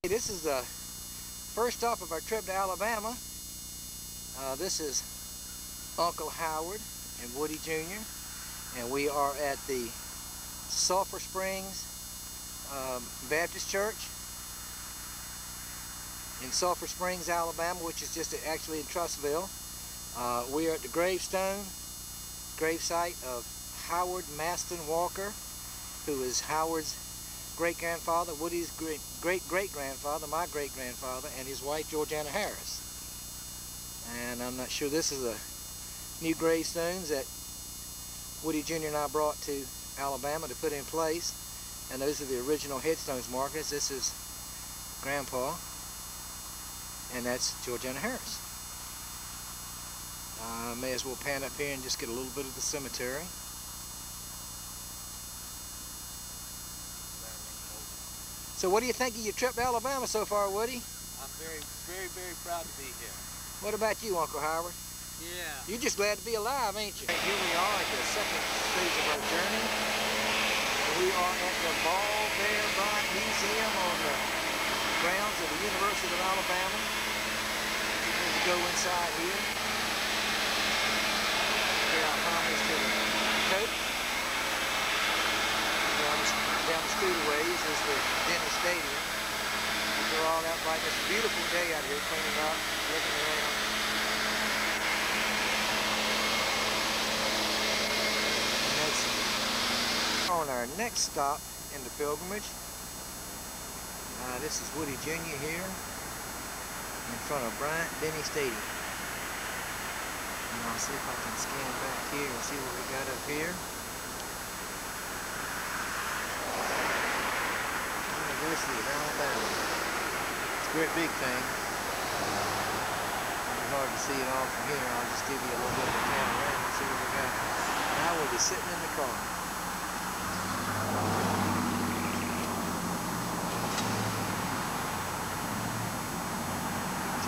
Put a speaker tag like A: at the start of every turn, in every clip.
A: This is the first stop of our trip to Alabama. This is Uncle Howard and Woody Jr. and we are at the Suplhur Springs Baptist Church in Suplhur Springs, Alabama, which is just actually in Trussville. We are at the gravesite of Howard Maston Walker, who is Howard's great-grandfather, Woody's great-great-grandfather, my great-grandfather, and his wife Georgiana Harris. And I'm not sure, this is a new gravestones that Woody Jr. and I brought to Alabama to put in place. And those are the original headstones markers. This is Grandpa, and that's Georgiana Harris. May as well pan up here and just get a little bit of the cemetery. So what do you think of your trip to Alabama so far, Woody?
B: I'm very, very proud to be here.
A: What about you, Uncle Howard?
B: Yeah.
A: You're just glad to be alive, ain't you? Here we are at the second stage of our journey. We are at the Ball Bear Bryant Museum on the grounds of the University of Alabama. We're going to go inside here. Pay our homage to the coach. Down the street a ways is the Denny Stadium. We're all out right. It's a beautiful day out here, cleaning up, looking around. And that's on our next stop in the pilgrimage. This is Woody Jr. here in front of Bryant Denny Stadium. And I'll see if I can scan back here and see what we got up here. University of Alabama. It's a great big thing. It's hard to see it all from here. I'll just give you a little bit of a panorama and see what we got. Now we'll be sitting in the car.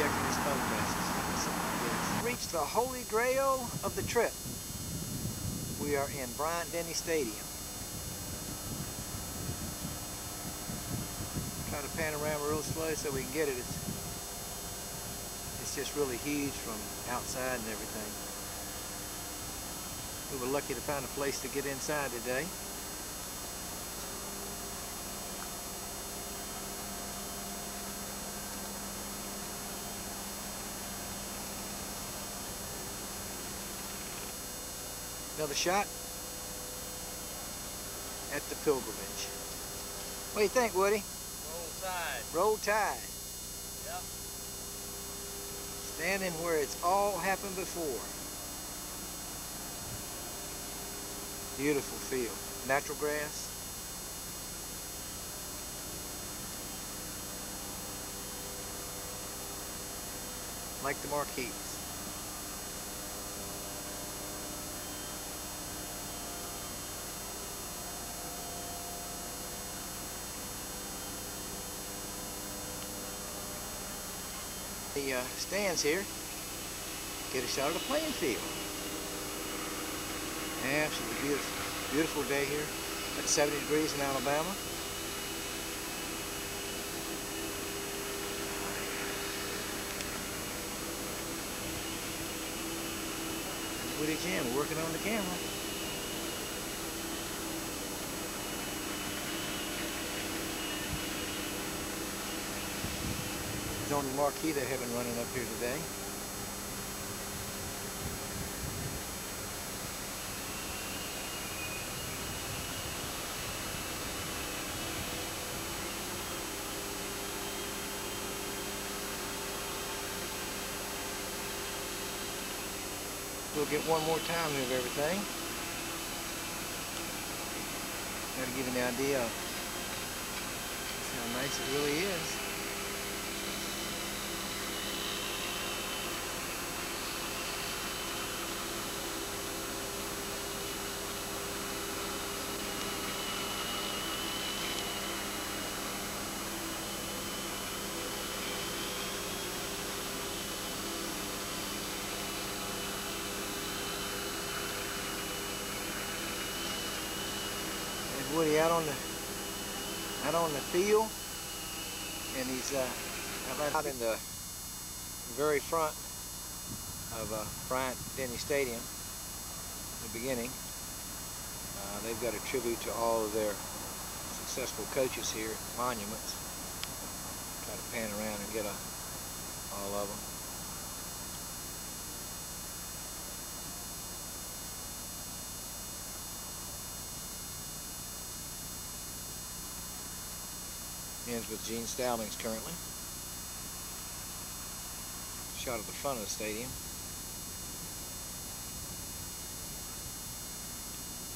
A: Checking his phone messages. Reached the holy grail of the trip. We are in Bryant Denny Stadium. Try to panorama real slow so we can get it. It's just really huge from outside and everything. We were lucky to find a place to get inside today. Another shot at the pilgrimage. What do you think, Woody?
B: Tide.
A: Roll Tide.
B: Yep.
A: Standing where it's all happened before. Beautiful field. Natural grass. Like the Marquis. The stands here get a shot of the playing field. Absolutely beautiful. Beautiful day here. It's 70 degrees in Alabama. Woody Jim working on the camera. There's only Marquis they haven't running up here today. We'll get one more time of everything. Got to give you an idea of how nice it really is. Woody out on the field. And he's out in the very front of Bryant Denny Stadium, in the beginning. They've got a tribute to all of their successful coaches here, monuments. Try to pan around and get all of them. Ends with Gene Stallings currently. Shot at the front of the stadium.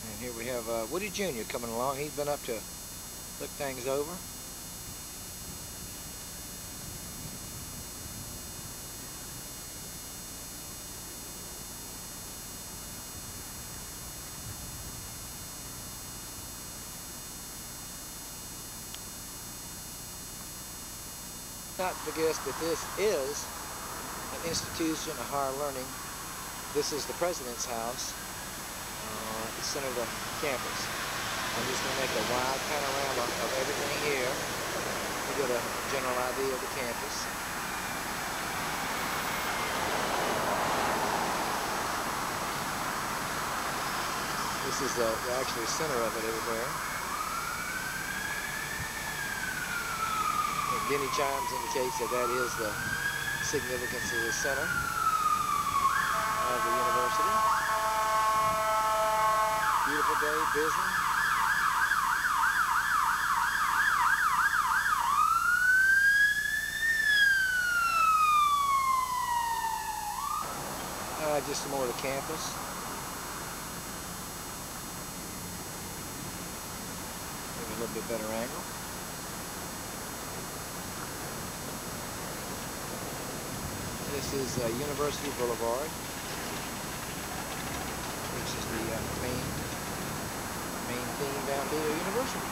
A: And here we have Woodie Jr. coming along. He's been up to look things over. Not to forget that this is an institution of higher learning. This is the president's house, the center of the campus. I'm just going to make a wide panorama of everything here to get a general idea of the campus. This is the actual center of it everywhere. Denny chimes indicates that that is the significance of the center of the university. Beautiful day, busy. Just some more of the campus. Maybe a little bit better angle. This is University Boulevard, which is the main theme down here at University.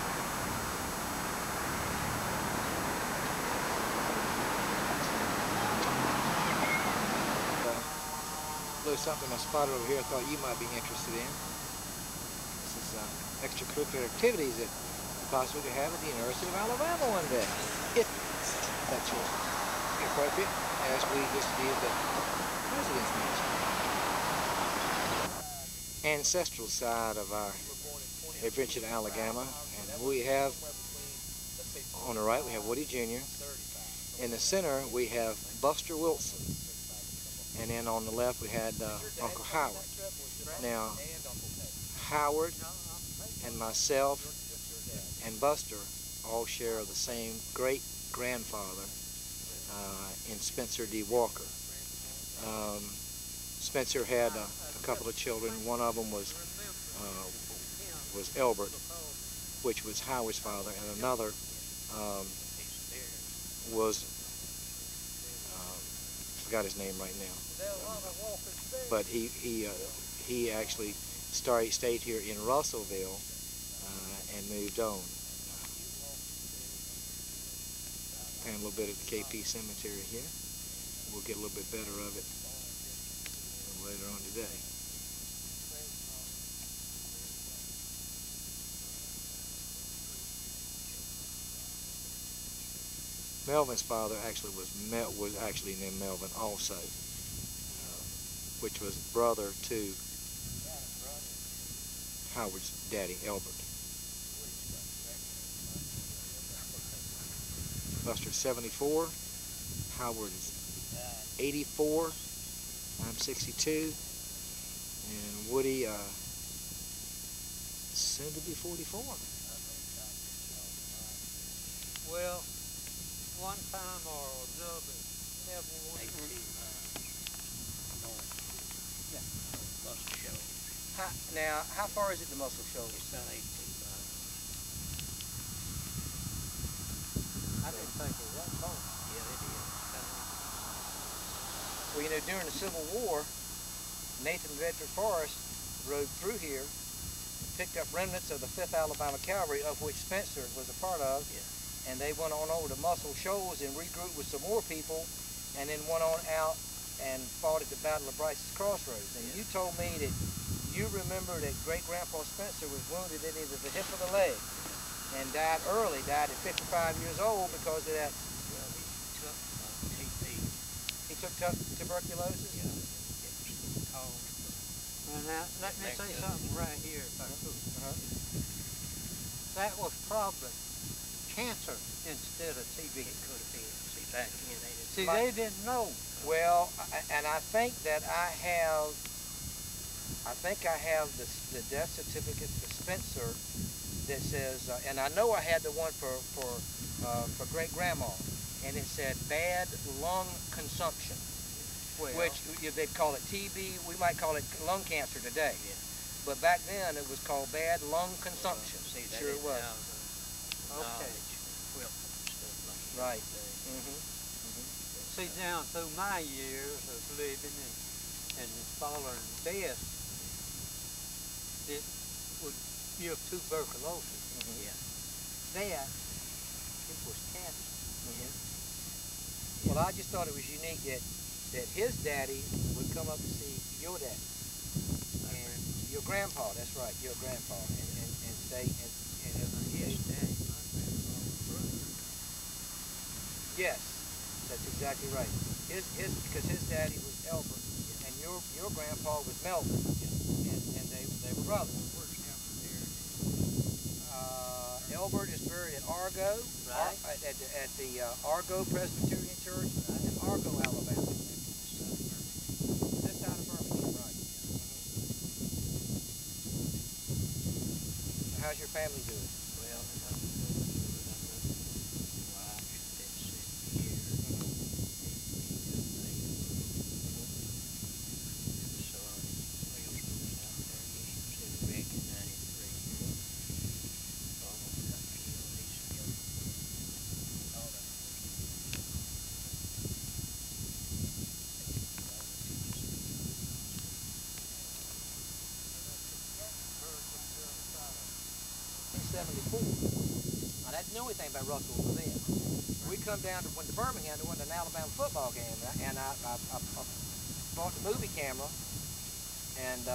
A: There's something I spotted over here I thought you might be interested in. This is extracurricular activities that you possibly could have at the University of Alabama one day, if that's appropriate, as we just did the president's mansion. Ancestral side of our adventure to Alabama, and we have on the right we have Woodie Jr. In the center we have Buster Wilson, and then on the left we had Uncle Howard. Now Howard and myself and Buster all share the same great grandfather in Spencer D. Walker. Spencer had a couple of children. One of them was Elbert, which was Howard's father, and another was forgot his name right now. But he actually stayed here in Russelville and moved on. And a little bit of the KP Cemetery here. We'll get a little bit better of it later on today. Melvin's father actually was actually named Melvin also, which was brother to Howard's daddy, Elbert. Buster's 74, Howard is 84, I'm 62, and Woodie soon to be 44.
B: Well, one time or another, never one.
C: Yeah, Muscle Shoals.
A: Now, how far is it to Muscle Shoals?
C: It's about 18 miles.
B: I didn't think it was that far.
C: Yeah, it is.
A: Well, you know, during the Civil War, Nathan Bedford Forrest rode through here, picked up remnants of the 5th Alabama Cavalry, of which Spencer was a part of, and they went on over to Muscle Shoals and regrouped with some more people, and then went on out and fought at the Battle of Bryce's Crossroads. And you told me that you remember that great-grandpa Spencer was wounded in either the hip or the leg, and died early, died at 55 years old because of that He took tuberculosis?
C: Yeah, it was called.
B: Now, let me say something right here if I could. That was probably cancer instead of TB.
C: It could have been. See, back then they didn't.
B: See, they didn't know.
A: Well, and I think that I have the death certificate for Spencer that says, and I know I had the one for great grandma, and it said bad lung consumption,
B: Well,
A: which they'd call it TB. We might call it lung cancer today,
C: Yeah.
A: but back then it was called bad lung consumption.
C: See, they
A: Sure it
C: didn't
A: was.
C: have the
B: okay.
C: knowledge, equipment, and stuff like that.
A: Right.
B: See, down through my years of living and following this, it would give tuberculosis.
C: Yeah.
B: That, it was cancer.
A: Well, I just thought it was unique that his daddy would come up to see your daddy. And your grandpa, that's right, your grandpa, and stay and
C: His daddy, my grandfather was brother.
A: yes, that's exactly right. Because his daddy was Elbert, and your grandpa was Melvin, and they were brothers.
C: Where's Elbert there?
A: Elbert is buried at Argo,
B: Right.
A: at the Argo Presbyterian Church in Argo, Alabama. This side of Birmingham, right? How's your family doing?
C: Well, I'm wife, she's been 7 years. Son, Wilson was out there. He was in a wreck in 93. Almost got killed. He's still all that.
A: I didn't know anything about Russelville then. We come down to Birmingham to an Alabama football game, and I bought the movie camera, and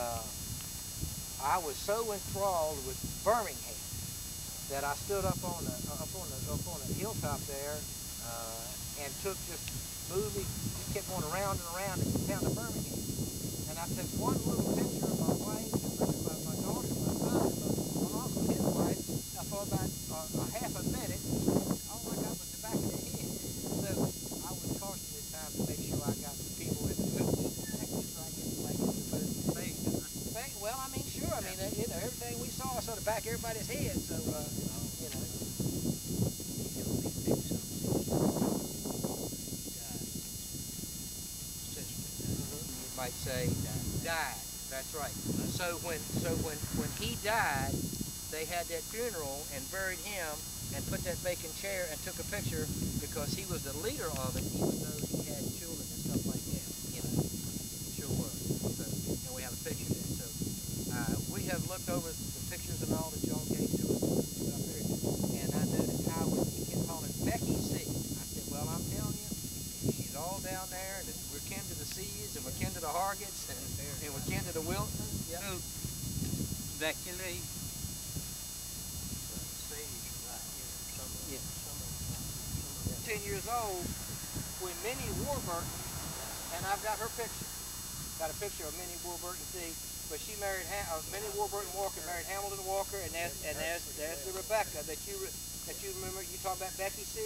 A: I was so enthralled with Birmingham that I stood up on the hilltop there and took just kept going around and around in the town of Birmingham, and I took one little picture of my wife, my daughter, my son, my uncle, his wife, for about a half a minute. All I got was the back of the head. So I was cautious this time to make sure I got the people in the movie. Well, I mean, sure. I mean, everything we saw sort of back everybody's head. So, you might say died. That's right. So when he died, they had that funeral and buried him and put that vacant chair and took a picture because he was the leader of it, even though he had children and stuff like that. Sure was. So, and we have a picture there. So we have looked over the pictures and all that y'all gave to us up there, and I noticed Howard, he kept calling Becky C. I said, well, I'm telling you, she's all down there, and we're kin to the C's, and we're kin to the Hargets, and we're kin to the Wiltons. Yep.
B: Becky Lee.
A: 10 years old when Minnie Warburton, and I've got her picture. Got a picture of Minnie Warburton, see, but she married Minnie Warburton Walker married Hamilton Walker, and there's the Rebecca that you remember. You talking about Becky C?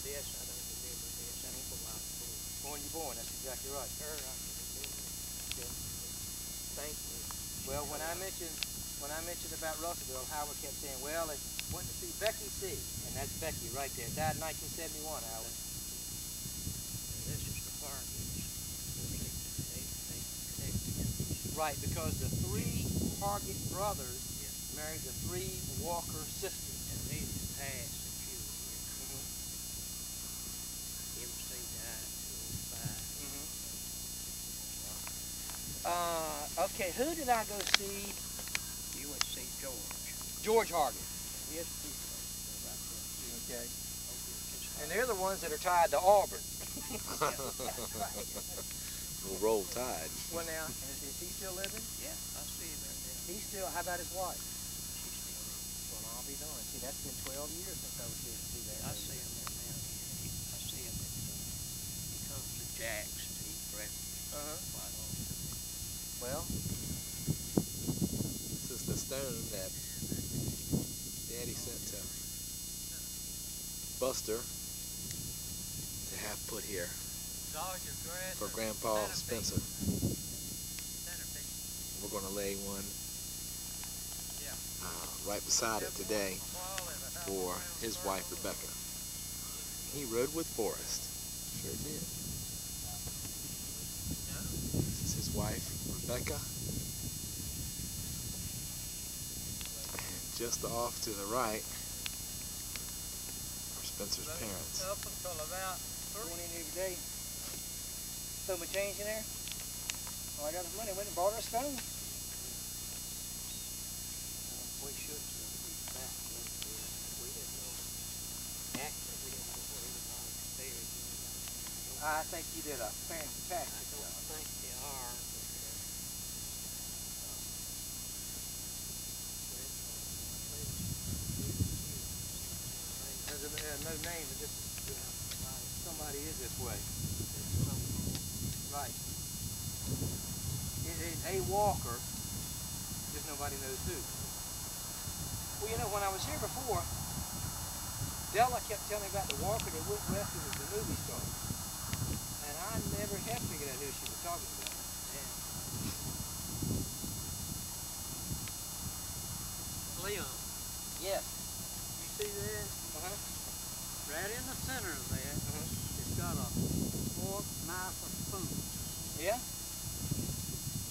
C: Yes, I don't remember this. I don't know why I was born.
A: When you're born, that's exactly right.
C: Her, I can remember.
A: Okay. Thank you. Well, when I mentioned about Russellville, Howard kept saying, well, it went to see Becky C, and that's Becky right there. Died in 1971, Howard.
C: This is the Hargets. They connected.
A: Right, because the 3 Hargett brothers married the 3 Walker sisters.
C: And these passed that you were here. MC died in 05.
A: Okay, who did I go see?
C: You went to see George.
A: George Hargett.
C: Yes, people. About that.
A: Okay. And they're the ones that are tied to Auburn.
D: Little roll tide.
A: Well, now, is he still living?
C: Yeah, I see him there now.
A: He's still, how about his wife?
C: She's still there.
A: Well, I'll be darned. See, that's been 12 years since I was here to see that.
C: I see him there now. I see him at, he comes to Jack
D: stone that Daddy sent to Buster to have put here for Grandpa Spencer. We're going to lay one right beside it today for his wife Rebecca. He rode with Forrest. Sure did. This is his wife Rebecca. And just off to the right are Spencer's parents.
A: Up until about 3. Going in every day. Throw my change in there. Well, I got his money. Went and bought her a stone.
C: We should be back. We didn't know. Actually, we didn't know where everybody was buried.
A: I think you did a fantastic job.
C: I think they are.
A: There's no name, but just somebody is this way. Right. It is a Walker, just nobody knows who. Well, you know, when I was here before, Della kept telling me about the Walker that went west who was the movie star. And I never had figured out who she was talking about.
C: Yeah. Leon,
A: Yes.
C: you see that?
A: Uh-huh.
C: Right in the center of that, it's got a fork, knife, or spoon.
A: Yeah?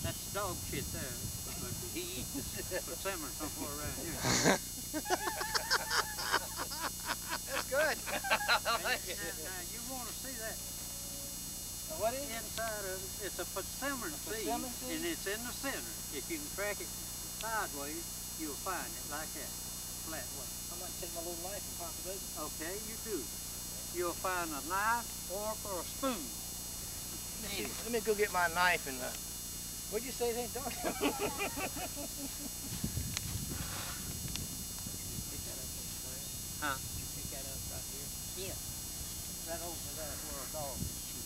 C: That's dog shit there, but he eats the persimmon somewhere around here.
A: That's good. I like it.
C: Now, you want to see that
A: What is it?
C: inside of it? It's a persimmon seed,
A: persimmon seed?
C: and it's in the center. If you can track it sideways, you'll find it like that, flat way.
A: I might take my little knife and pop it open.
C: Okay, you do. You'll find a knife, fork, or a spoon.
A: Let me go get my knife and what'd you say they dog?
C: Pick that up over there. Huh? Pick that up right here.
A: Yeah.
C: Right over there where a dog chews.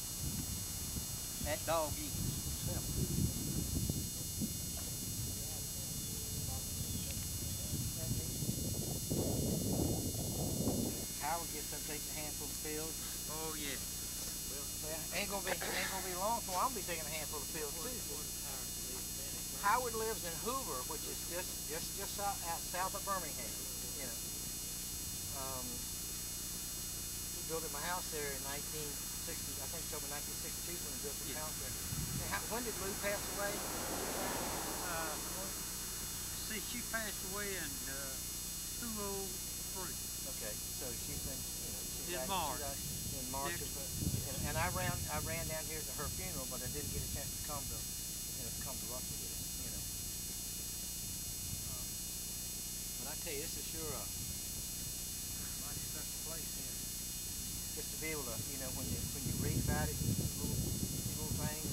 C: That dog eats himself.
A: Howard gets up, takes a handful of pills.
C: Oh yeah.
A: Well, ain't gonna be long before I'll be taking a handful of pills too. Howard lives in Hoover, which is just south of Birmingham. You know. He built my house there in 1960. I think it's over 1962 when he built the house there. And when did Lou pass away?
C: See, she passed away in 203.
A: Okay, so she's been, you know, she's
C: In
A: died-
C: March.
A: she died in March of, and I ran down here to her funeral, but I didn't get a chance to come to Russelville, you know. But I tell you, this is sure a mighty special place here. Just to be able to, you know, when you read about it, little things,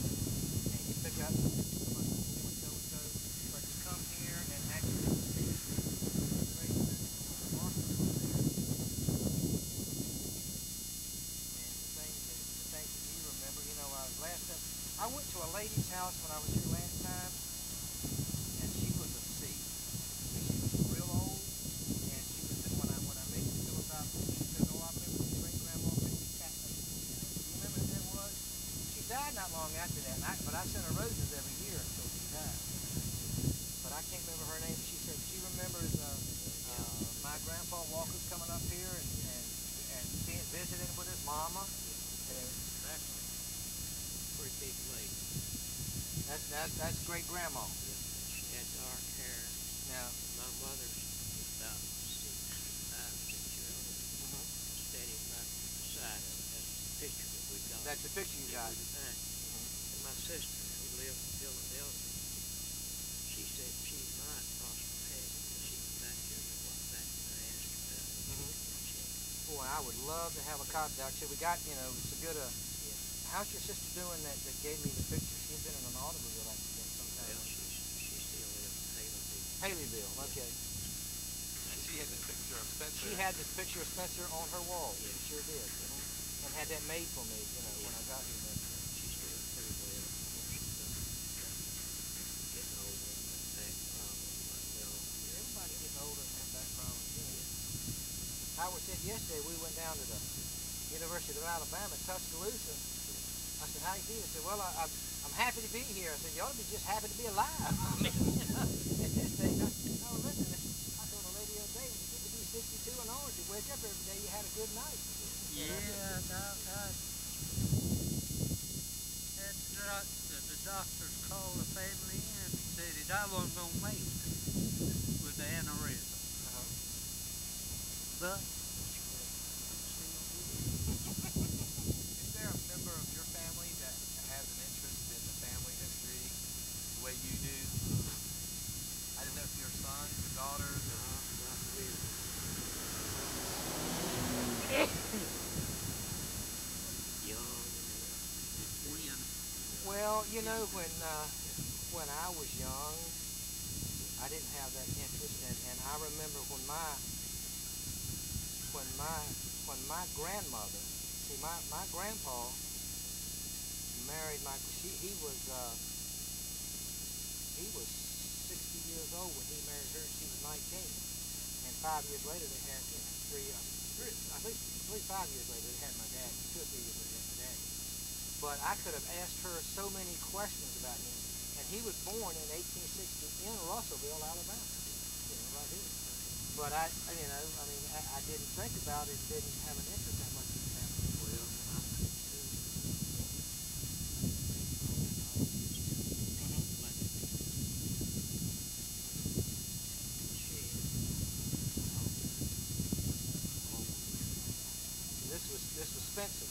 A: and you pick up so and so, but to come here and actually see great markers there. I went to a lady's house when I was here last time, and she was a C. She was real old, and she was when I made the deal about, she said, "Oh, I remember your great grandma making cat notes." You know, do you remember who that was? She died not long after that, but I sent her roses every year until she died. But I can't remember her name. She said she remembers my grandpa Walker coming up here and visiting with his mama.
C: Pretty big lady.
A: That's great grandma.
C: Yeah. She had dark hair.
A: Now,
C: My mother's about 6 years old. Standing right beside her. That's the picture that we got.
A: that's the picture you got.
C: And my sister, who lived in Philadelphia, she said she might possibly have it, but she was back here and went back and I asked her about it.
A: Boy, I would love to have a copy. Like I said, we got, you know, it's a good. How's your sister doing that gave me the picture? She's been in an automobile accident sometime.
C: Well, she still lives in
A: Haleyville, okay.
D: She had that picture of Spencer.
A: She had this picture of Spencer on her wall.
C: Yeah.
A: She sure did. And had that made for me, you know, when I got here.
C: She's still pretty well. She's getting older and that back problem. Well,
A: yesterday. We went down to the University of Alabama at Tuscaloosa. I said, how you feel? He said, well, I'm happy to be here. I said, you ought to be just happy to be alive. I mean, you know, at this stage, no, listen, I told a lady the other day, when you get to be 62 and older, if you wake up every day, you had a good night.
B: Yeah, the doctors called the family in and said that I wasn't going to make it with the aneurysm. But
D: Is there a member of your family that has an interest in the family history the way you do? I didn't know if your sons or daughters or...
A: Well, you know, when I was young, I didn't have that interest, and I remember when my grandmother, see, my grandpa married he was 60 years old when he married her, and she was 19, and 5 years later they had, you know, I think 5 years later they had my dad, 2 or 3 years later they had my dad. But I could have asked her so many questions about him. And he was born in 1860 in Russelville, Alabama. You know, right here. But I didn't think about it, didn't have an interest that much in the family. This was Spencer.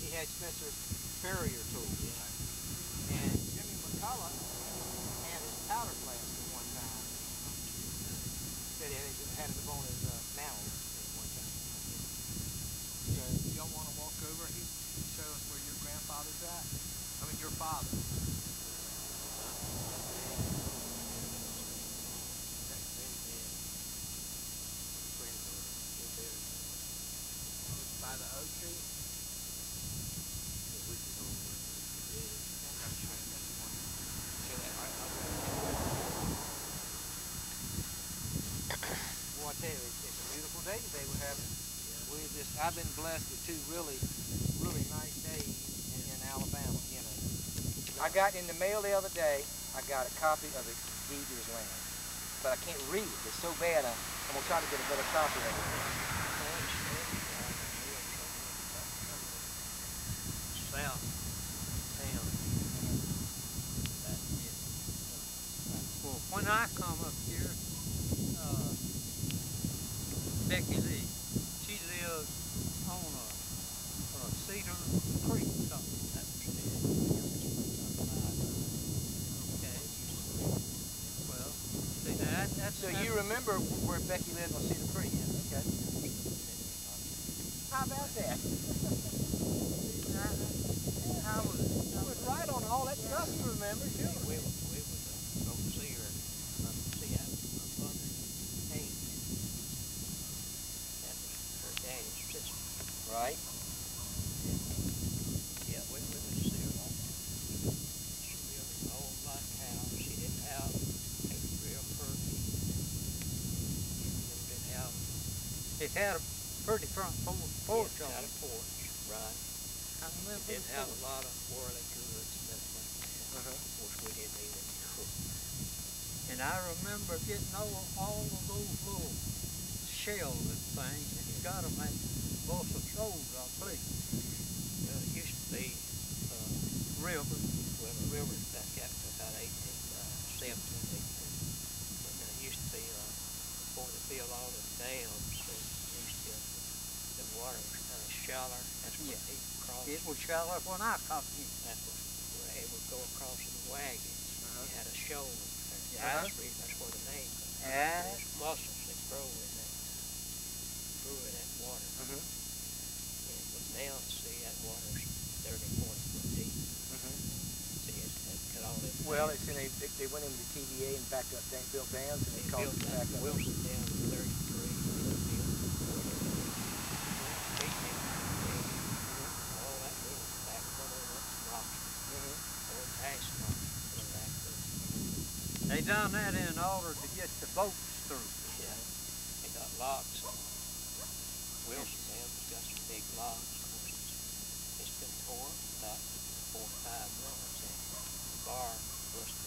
A: He had Spencer's Farrier tool. And Jimmy McCullough had his powder flask at one time. Said he had it up on his mantle at one time.
D: So y'all want to walk over? He show us where your grandfather's at? I mean, your father. By the oak tree?
A: Well, I tell you, it's a beautiful day today we're having. I've been blessed with 2 really, really nice days in Alabama, you know. I got in the mail the other day, I got a copy of the deed to his land. But I can't read it. It's so bad, I'm going to try to get a better copy of it.
B: Well, when I come up here, Becky Lee, she lived on a Cedar Creek something. Okay. Well, see that's
A: So you remember where Becky lived on Cedar Creek? Yeah, okay. How about that?
B: I was
A: right on all that stuff you remember, sure.
C: We would go see her, see my mother, Amy. That was her daddy's sister.
A: Right.
C: Yeah, we would see her all. She lived in an old black house. She didn't have, it was real pretty.
B: it had a pretty front porch
C: It
B: on
C: had
B: it.
C: a porch, right.
B: I remember
C: It didn't
B: the
C: have a
B: porch.
C: lot of whirly goods and stuff like that. Of course, we didn't even cook.
B: And I remember getting all of those little shells and things, and you got them at Bulsa Shoals, I believe.
C: Well, it used to be,
B: River.
C: well, the river's back out to about 1870, 18. And it used to be, before they built all the dams, it used to, the water was kind of shallow. That's where
B: Yeah.
C: people crossed.
B: It was shallow when I come here.
C: That was where they would go across in wagons. They had a shoal there.
B: Yeah.
C: That's where the name comes from.
B: Yeah.
C: There's mussels that grow in that water. But now, see, that water's 30, 40 foot deep. See, it's cut all that.
A: Well, it's in they went into the TVA and backed up, built dams, and
C: They
A: they called
C: built
A: it
C: that
A: back up.
C: Wilson down to 33. They built all that river's back there. That's rocky. Old ash rock was back there.
B: They done that in order to get the boats through.
C: Yeah. They got locks on. Wilsonville's got some big logs. Of course, it's been tore about 4 or 5 months, and the bar was